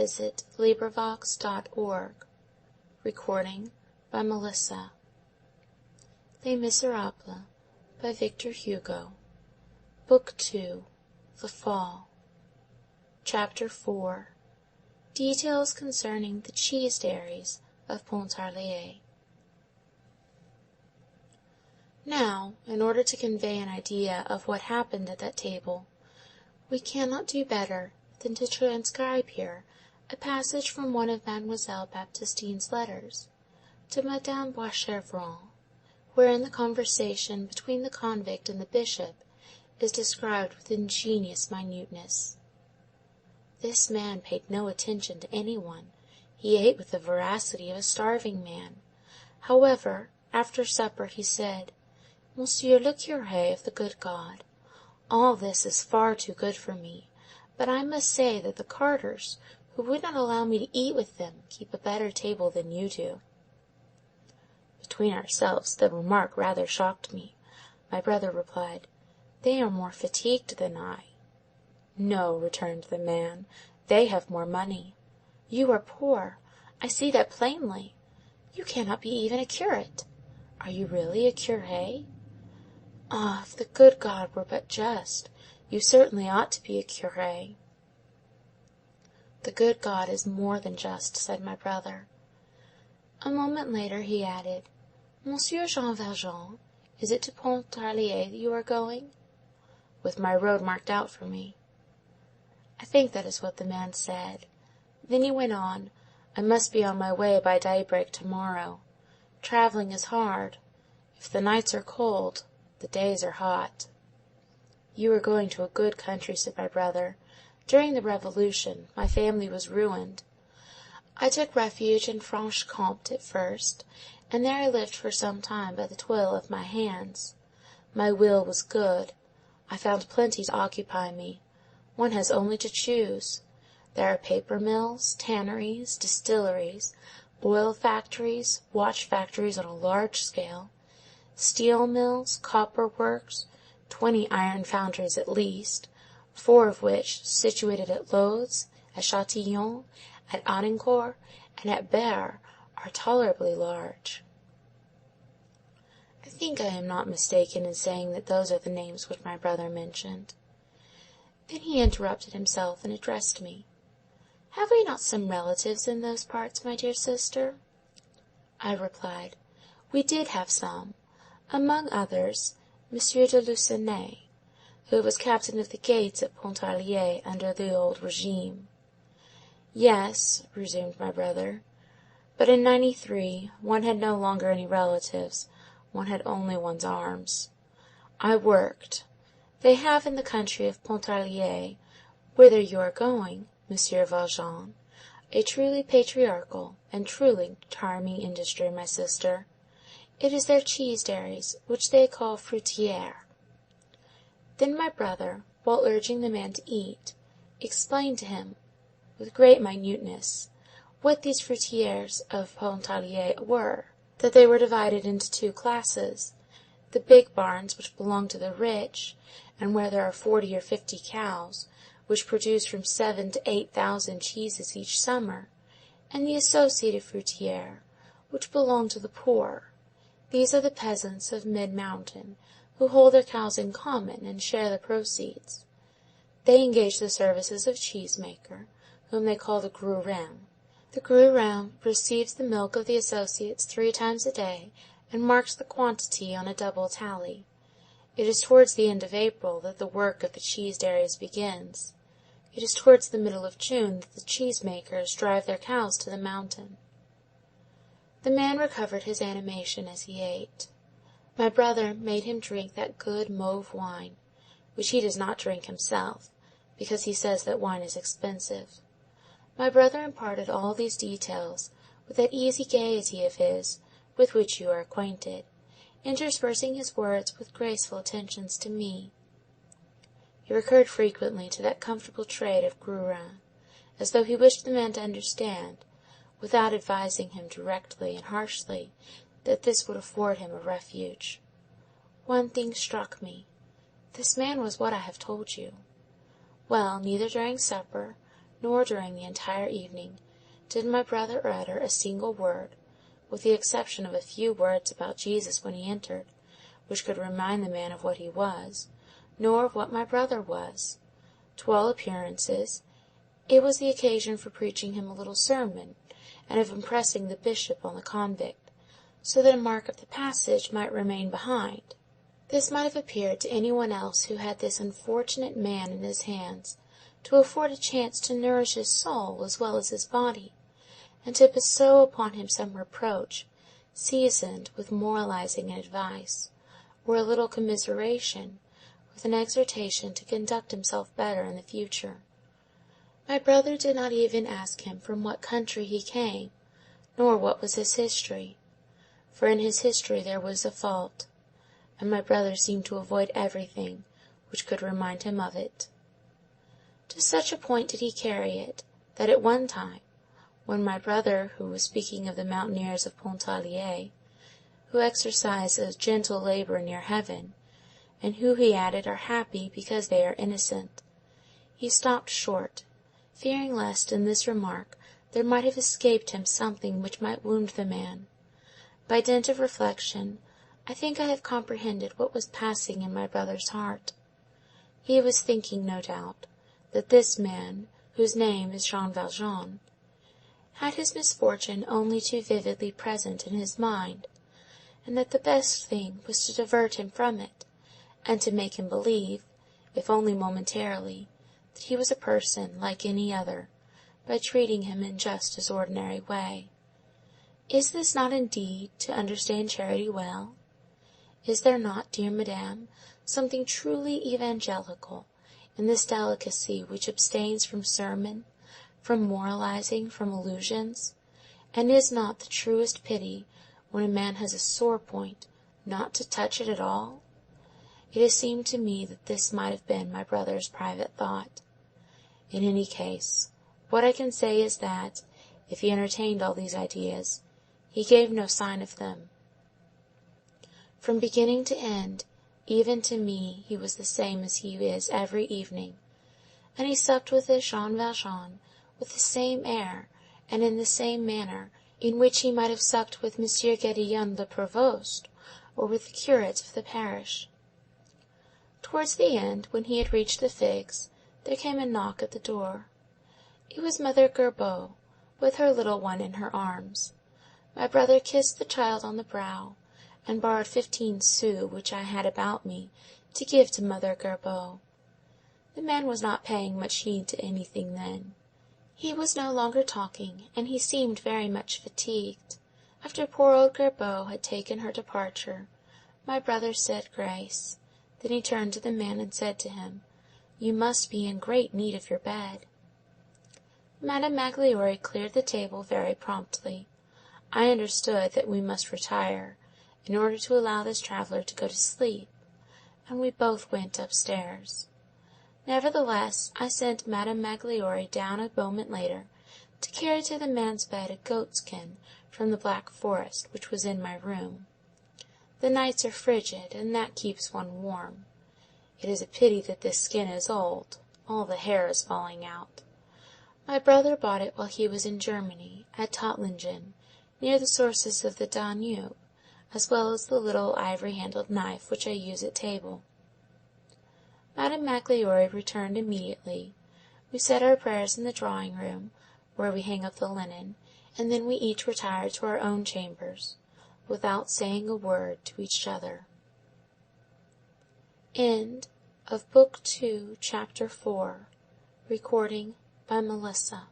visit LibriVox.org. Recording by Melissa. Les Misérables by Victor Hugo. Book 2. The Fall. Chapter 4. Details concerning the cheese dairies of Pontarlier. Now, in order to convey an idea of what happened at that table, we cannot do better than to transcribe here a passage from one of Mademoiselle Baptistine's letters to Madame Boischevron, wherein the conversation between the convict and the bishop is described with ingenious minuteness. This man paid no attention to any one. He ate with the voracity of a starving man. However, after supper he said, "Monsieur le Curé of the good God, all this is far too good for me, but I must say that the carters, who would not allow me to eat with them, keep a better table than you do." Between ourselves, the remark rather shocked me. My brother replied, "They are more fatigued than I." "No," returned the man, "they have more money. You are poor. I see that plainly. You cannot be even a curate. Are you really a curé? Ah, if the good God were but just, you certainly ought to be a curé." "The good God is more than just," said my brother. A moment later he added, "Monsieur Jean Valjean, is it to Pontarlier that you are going?" "With my road marked out for me." I think that is what the man said. Then he went on, "I must be on my way by daybreak to-morrow. Travelling is hard. If the nights are cold, the days are hot." "You are going to a good country," said my brother. "During the Revolution, my family was ruined. I took refuge in Franche-Comté at first, and there I lived for some time by the toil of my hands. My will was good. I found plenty to occupy me. One has only to choose. There are paper mills, tanneries, distilleries, oil factories, watch factories on a large scale, steel mills, copper works, 20 iron foundries at least, 4 of which, situated at Lodz, at Châtillon, at Audincourt, and at Berre, are tolerably large. I think I am not mistaken in saying that those are the names which my brother mentioned. Then he interrupted himself and addressed me. "Have we not some relatives in those parts, my dear sister?" I replied, "We did have some. Among others, Monsieur de Lucenay, who was captain of the gates at Pontarlier under the old regime." "Yes," resumed my brother, "but in '93 one had no longer any relatives, one had only one's arms. I worked. They have in the country of Pontarlier, whither you are going, Monsieur Valjean, a truly patriarchal and truly charming industry, my sister. It is their cheese dairies, which they call fruitières." Then my brother, while urging the man to eat, explained to him, with great minuteness, what these fruitières of Pontarlier were, that they were divided into 2 classes: the big barns which belong to the rich, and where there are 40 or 50 cows, which produce from 7,000 to 8,000 cheeses each summer, and the associated fruitières, which belong to the poor. These are the peasants of mid-mountain, who hold their cows in common and share the proceeds. They engage the services of cheesemaker, whom they call the grurin. The grurin receives the milk of the associates 3 times a day, and marks the quantity on a double tally. It is towards the end of April that the work of the cheese dairies begins. It is towards the middle of June that the cheesemakers drive their cows to the mountain. The man recovered his animation as he ate. My brother made him drink that good mauve wine, which he does not drink himself, because he says that wine is expensive. My brother imparted all these details with that easy gaiety of his with which you are acquainted, interspersing his words with graceful attentions to me. He recurred frequently to that comfortable trade of grurin, as though he wished the man to understand, without advising him directly and harshly, that this would afford him a refuge. One thing struck me. This man was what I have told you. Well, neither during supper, nor during the entire evening did my brother utter a single word, with the exception of a few words about Jesus when he entered, which could remind the man of what he was, nor of what my brother was. To all appearances, it was the occasion for preaching him a little sermon, and of impressing the bishop on the convict, so that a mark of the passage might remain behind. This might have appeared to any one else who had this unfortunate man in his hands, to afford a chance to nourish his soul as well as his body, and to bestow upon him some reproach, seasoned with moralizing and advice, or a little commiseration, with an exhortation to conduct himself better in the future. My brother did not even ask him from what country he came, nor what was his history, for in his history there was a fault, and my brother seemed to avoid everything which could remind him of it. To such a point did he carry it, that at one time, when my brother, who was speaking of the mountaineers of Pontarlier, who exercise a gentle labour near heaven, and who, he added, are happy because they are innocent, he stopped short, fearing lest in this remark there might have escaped him something which might wound the man. By dint of reflection, I think I have comprehended what was passing in my brother's heart. He was thinking, no doubt, that this man, whose name is Jean Valjean, had his misfortune only too vividly present in his mind, and that the best thing was to divert him from it, and to make him believe, if only momentarily, that he was a person like any other, by treating him in just his ordinary way. Is this not indeed to understand charity well? Is there not, dear madame, something truly evangelical in this delicacy which abstains from sermon, from moralizing, from allusions? And is not the truest pity, when a man has a sore point, not to touch it at all? It has seemed to me that this might have been my brother's private thought. In any case, what I can say is that, if he entertained all these ideas, he gave no sign of them. From beginning to end, even to me, he was the same as he is every evening, and he supped with this Jean Valjean with the same air and in the same manner in which he might have supped with Monsieur Gédéon the Provost, or with the curate of the parish. Towards the end, when he had reached the figs, there came a knock at the door. It was Mother Gerbaud, with her little one in her arms. My brother kissed the child on the brow, and borrowed 15 sous which I had about me to give to Mother Gerbaud. The man was not paying much heed to anything then. He was no longer talking, and he seemed very much fatigued. After poor old Gerbaud had taken her departure, my brother said grace. Then he turned to the man and said to him, "You must be in great need of your bed." Madame Magloire cleared the table very promptly. I understood that we must retire, in order to allow this traveller to go to sleep, and we both went upstairs. Nevertheless, I sent Madame Magloire down a moment later to carry to the man's bed a goatskin from the Black Forest which was in my room. The nights are frigid, and that keeps one warm. It is a pity that this skin is old; all the hair is falling out. My brother bought it while he was in Germany, at Tottlingen, near the sources of the Danube, as well as the little ivory-handled knife which I use at table. Madame Magloire returned immediately. We said our prayers in the drawing-room, where we hang up the linen, and then we each retired to our own chambers, without saying a word to each other. End of Book 2, Chapter 4. Recording by Melissa.